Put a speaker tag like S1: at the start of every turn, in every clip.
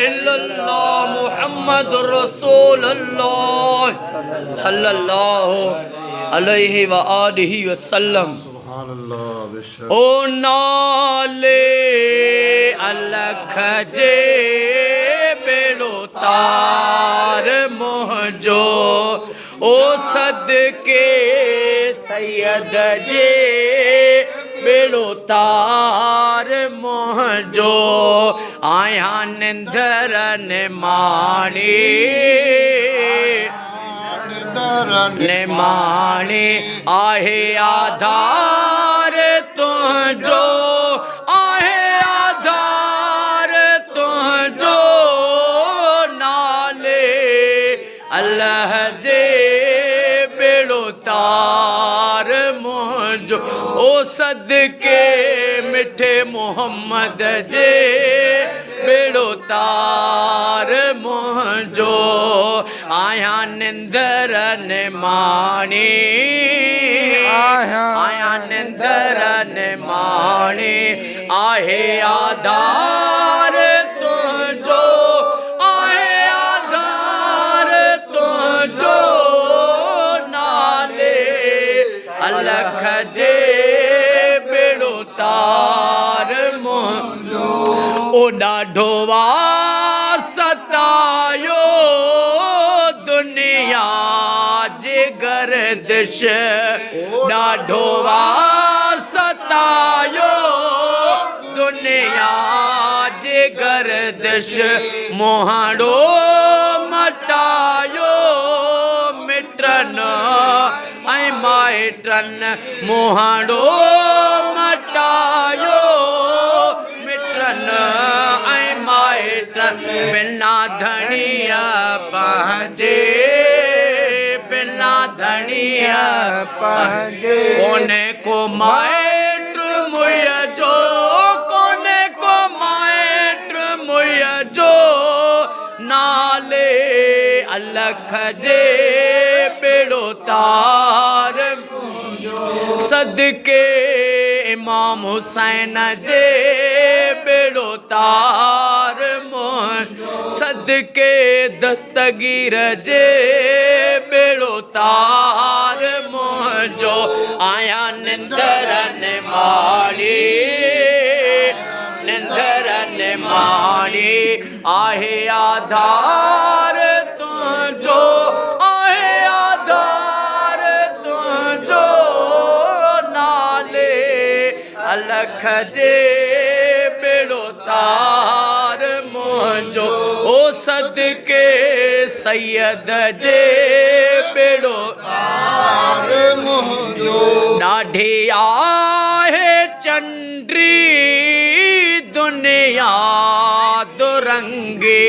S1: इल्लल्लाह मुहम्मदुर रसूलुल्लाह सल्लल्लाहु अलैहि व आलिहि वसल्लम। ओ नाले अलख जे बेड़ो तार मोहजो ओ सदके सैयद जे बेड़ो तार मोहजो आया निंदर ने माणी आहे आधार तुझो आहे आधार तुझो नाले अल्लाह जे बेड़ो तार मुझो ओ सदके मिठे मोहम्मद जे बेड़ो तार मुझो आया निंदर ने माणी आया निंदर ने माणी आहे आधार तुझो आहे आधार तुझो नाले अलख जे बेड़ो तार मुझो ओ ॾाढो वा सतायो दुनिया जे गर्दिश ॾाढो वा सतायो दुनिया जे गर्दिश मोहाड़ो मटायो मिटनि ऐं माइटनि मोहाड़ो मटायो मिटनि ऐं माइटनि बिना धणीअ पंहिंजे बिना धणीअ पंहिंजे कोने को माइट मुंहिंजो कोने को माइट मुंहिंजो नाले अलख जे बेड़ो तार सदके इमाम हुसैन जे बेड़ो तार सदके दस्तगीर जे बेड़ो तार मुझो आया निंदर ने माड़ी निंदर ने माड़ी आहे आधार तुझो आहे आधार तुझो नाले अलख जे बेड़ो तार मुझो ओ सदके सैयद जे बेड़ो तार मुझो ॾाढी आहे चंड्री दुनिया दुरंगे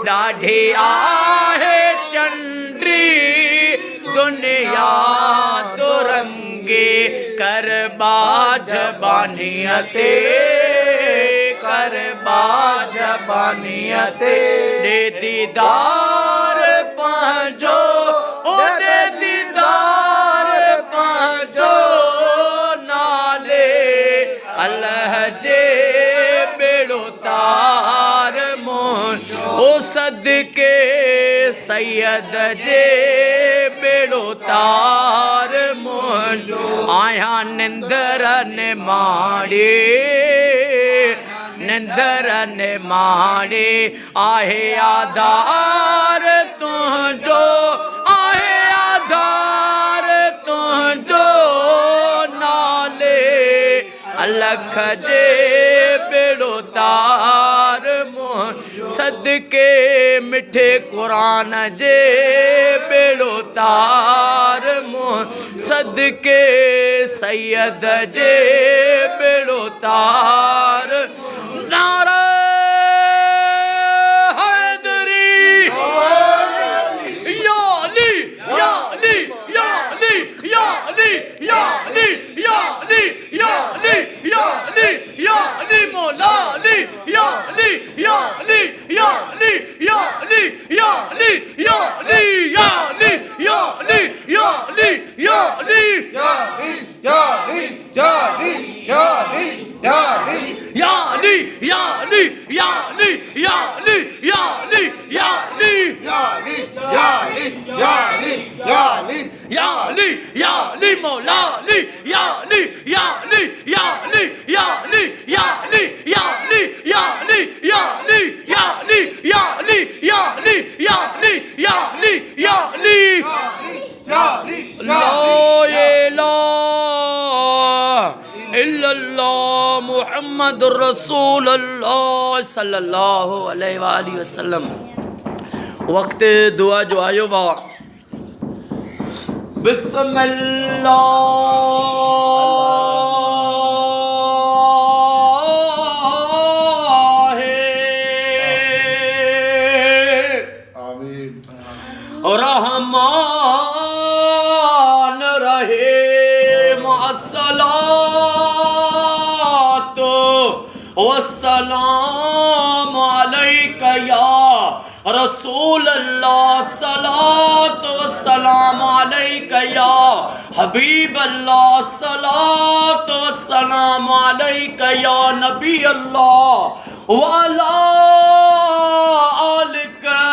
S1: ॾाढी आहे चंड्री दुनिया दुरंगे कर बाज बानीअ ते कर बाज बानीअ ते ॾे दीदार पंहिंजो ओ ॾे दीदार पंहिंजो नाले अल्लाह जे बेड़ो तार मुझो ओ सदके सैयद जे बेड़ो तार मुझो आया निंदर ने माड़ी निंदर ने माड़ी आहे आधार तुझो आहे आधार तुझो नाले अलख जे बेड़ो तार सदके मिठे कुरान जे बेड़ो तार सदके सैयद जे बेड़ो तार नारा Ya Ali,
S2: या अली या अली या अली
S1: या अली या अली मौला अली या अली या अली या अली या अली या अली या अली या अली या अली या अली या अली या अली या अली या अली या अली
S2: या अली
S1: ला इलाहा इल्लल्लाह मुहम्मदुर रसूलुल्लाह सल्लल्लाहु अलैहि वसल्लम। वक्त दुआ जो आयो बा बिस्मिल्लाह
S2: आमीन
S1: रहमान रहीम अस्सलातु वस्सलाम अलैका या रसूल अल्लाह सलातो सलाम अलैका या हबीब अल्लाह सलातो सलाम अलैका या नबी अल्लाह वाला आलिका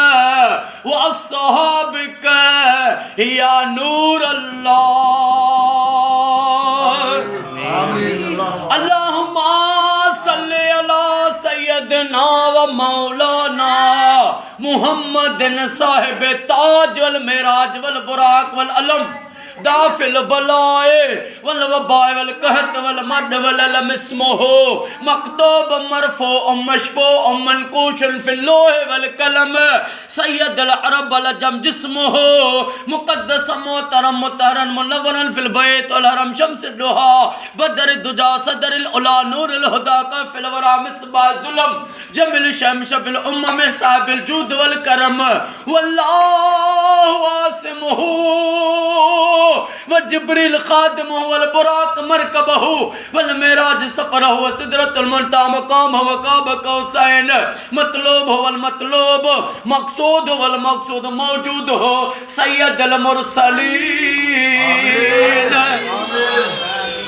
S1: व अस्हाबिका या नूर अल्लाह। अल्लाहुम्मा सल्ली अला सय्यदना व मौलाना मुहम्मदिन साहिब ताज वल मेराज वल बुराक वल अलम दाफिल बलाए वल वबाए वल कहत वल मद वल अलम इस्मुहु मक्तूब मरफू मशफू मनकूशन फिल लोह वल कलम सय्यद अल अरब वल जम जिस्मुहु मुक़द्दस मोहतरम मुतहरन मुनव्वरन फिल बैत वल हरम शम्स दुहा बदर दुजा सदर अल उला नूर अल हुदा का फिल वरा मिसबा जुलम जमिल शम्स फिल उम्म साबिल जूद वल करम वल्लाहु वासिमुहु व जिब्रील खादिमहु वल बुराक मरकबहु वल मेराज सफरहु व सिदरतुल मुंतहा मकामहु व काब कौसैन मतलूब वल मतलूब मकसूद वल मकसूद मौजूद हो सय्यदुल मुरसलीन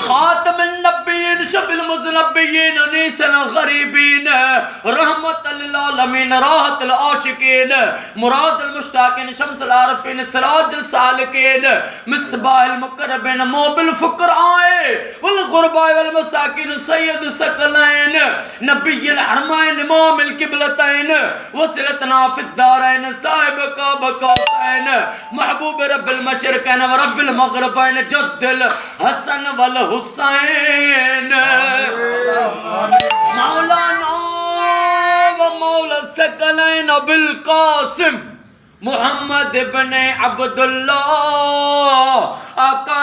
S1: खातमुन नबिय्यीन शफीउल मुज़नबिय्यीन अनीसल गरीबीन रहमतल लिल आलमीन राहतुल आशिकीन मुरादुल मुश्ताकीन शम्सुल आरिफीन सिराजुल सालिकीन मिसबाहुल मुक़र्रबीन मोबिल फुक़राए वल गुरबाए वल मसाकीन सय्यदुस सकलैन नबिय्युल हरमैन इमामुल किबलतैन वसिलतना फिद दारैन साहिब काब कौसैन महबूब रब्बिल मशरिकैन व रब्बिल मग़रिबैन जद्दुल हसन वल हुसैन मौलाना व मौला सकलैन अबुल कासिम मुहम्मद इब्ने अब्दुल्लाह आका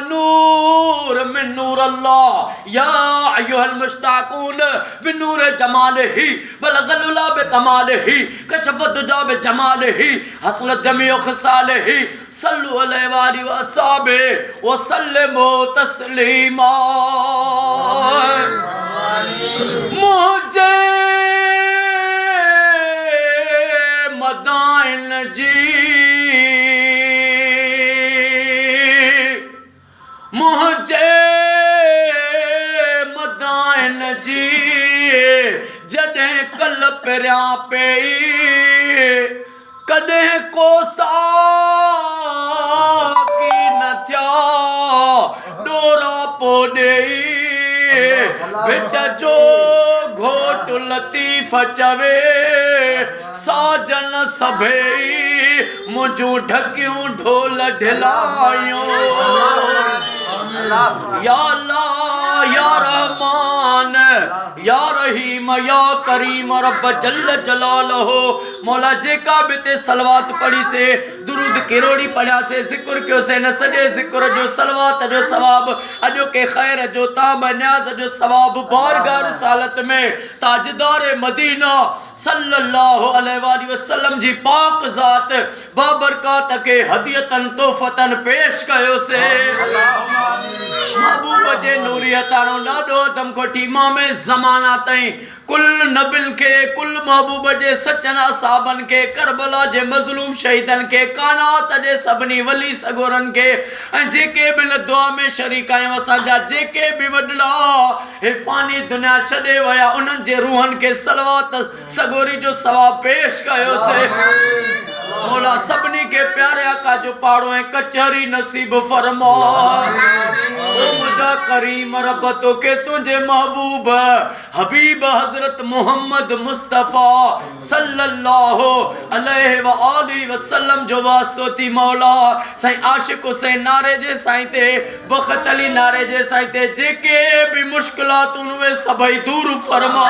S1: नूर मिन नूर अल्लाह या अय्युहल मुश्ताकून बिनूर जमालिही बलगल उला बिकमालिही कशफत दुजा बिजमालिही हसनत जमीउ खिसालिही सल्लु अलैहि व आलिहि व अस्हाबिही व सल्लिमू तस्लीमा। मुझे मदाइन जी मुझे मदाइन जी जॾहिं कल पिरिया पई कॾहिं को साकी न थिया डोरा पो ॾेई भिट जो घोट लतीफ़ चवे साजन सभई मुंहिंजूं ढकियूं ढोल ढिलायूं या अल्लाह या रहमान या रहीम या करीम रब जल्ल जलालहु। मौला जेका बि ते सलवात पढ़ी से दुरूद किरोड़ी पढ़िया से ज़िक्र कयो से न सॼे ज़िक्र जो सलवात जो सवाब अॼो के ख़ैर जो ताब न्याज़ जो सवाब बारगाह रिसालत में ताजदार मदीना सल्लल्लाहु अलैहि वसल्लम जी पाक ज़ात बाबरकात के हदियतन तोहफ़तन पेश कयो से महबूब जे नूरियतानो ॾाढो दम खोटी वठी इमाम ज़माना ताईं कुल नबिल के कुल महबूब जे सचन असाबन के करबला जे मज़लूम शहीदन के कानात जे सभिनी वली सगोरन के ऐं जेके बि दुआ में शरीक आहियूं असांजा जेके बि वॾड़ा हे फ़ानी दुनिया छॾे विया उन्हनि जे रूहनि खे सलवात सगोरी जो सवाब पेश कयोसीं। मौला सभिनी के प्यारे आका जो पाड़ो ऐं कचहरी नसीब फरमा। ओ मुझा करीम रब तोखे तुंहिंजे महबूब हबीब हज़रत मोहम्मद मुस्तफ़ा सल्लल्लाहु अलैहि व आलिहि वसल्लम जो वास्तो थी मौला। साईं आशिक़ हुसैन नारे जे साईं ते बख़त अली नारे जे साईं ते जेके भी मुश्किलातूं उहे सभई दूर फरमा।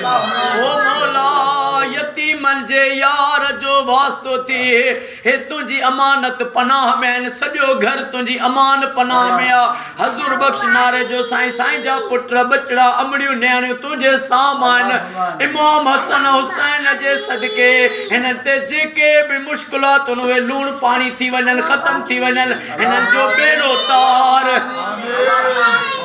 S1: ओ मौला यतीमन जे यार जो वास्तो थी हे तुंहिंजी अमानत पनाह में आहिनि सॼो घर तुंहिंजी अमान पनाह में आ। हज़ूर बख्श नारे जो साईं साईं जा पुट बचड़ा अमड़ियूं न्याणियूं तुंहिंजे साम्हूं आहिनि। इमाम हसन हुसैन जे सदके हिननि ते जेके बि मुश्किलात उहे लूण पाणी थी वञनि ख़त्म थी वञनि हिननि जो बेड़ो तार।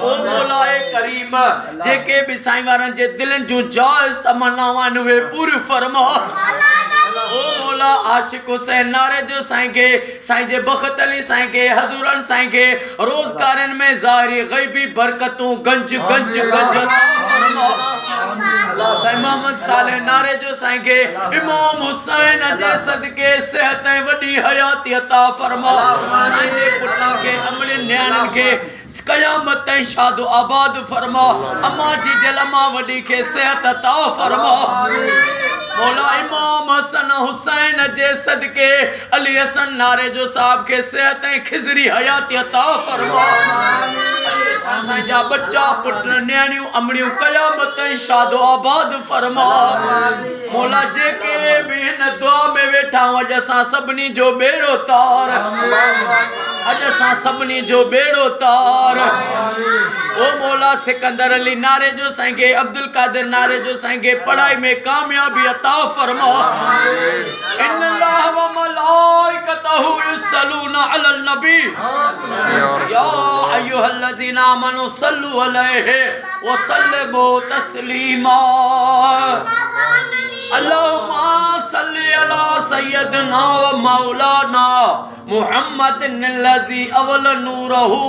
S1: ओ मौलाए करीम जेके बि साईं वारनि जे दिलनि जूं जाइज़ तमन्नाऊं आहिनि उहे पूरी फरमा। ओ मौला आशिक़ हुसैन नारे जो साईं के साईं जे बख़त अली साईं के हज़ूरन साईं के रोज़गारनि में ज़ाहिरी ग़ैबी बरकतूं गंज गंज गंज फरमा। साईं मोहम्मद साले नारे जो साईं के इमाम हुसैन जे सदके सेहत ऐं वॾी हयाती अता फरमा। साईं जे पुटनि खे अमड़ियुनि न्याणियुनि खे क़यामत ताईं शादो आबाद फरमा। अम्मा जी जलमा वॾी खे सेहत अता फरमा। मौला इमाम हसन हुसैन जे सदके अली हसन नारे जो साहब के सेहत ऐं खिज़री हयाती अता फरमा। साईं जा बच्चा पुट न्याणियूं अमड़ियूं क़यामत ताईं शादो आबाद फरमा। मौला जेके भी हिन दुआ में वेठा अॼु असां सभिनी जो बेड़ो तार अॼु असां सभिनी जो बेड़ो तार। ओ मौला सिकंदर अली नारे जो साईं के अब्दुल कादिर नारे जो साईं के पढ़ाई में कामयाबी अता फरमा। इन्नल्लाह व मलाइकतहु युसल्लूना अलल नबी या अय्युहल्लज़ीना आमनू सल्लु अलैहि व सल्लिमू तस्लीमा। अल्लाहुम्मा सल्लि अला सय्यदना व मौलाना मुहम्मदिन्नल्लज़ी अव्वल नूरहु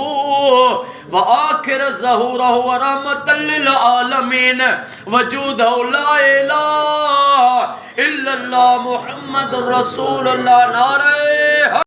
S1: व आखिर ज़हूरहु व रहमतल लिल आलमीन वजूदहु ला इलाहा इल्लल्लाह मुहम्मदुर रसूलुल्लाह। नारे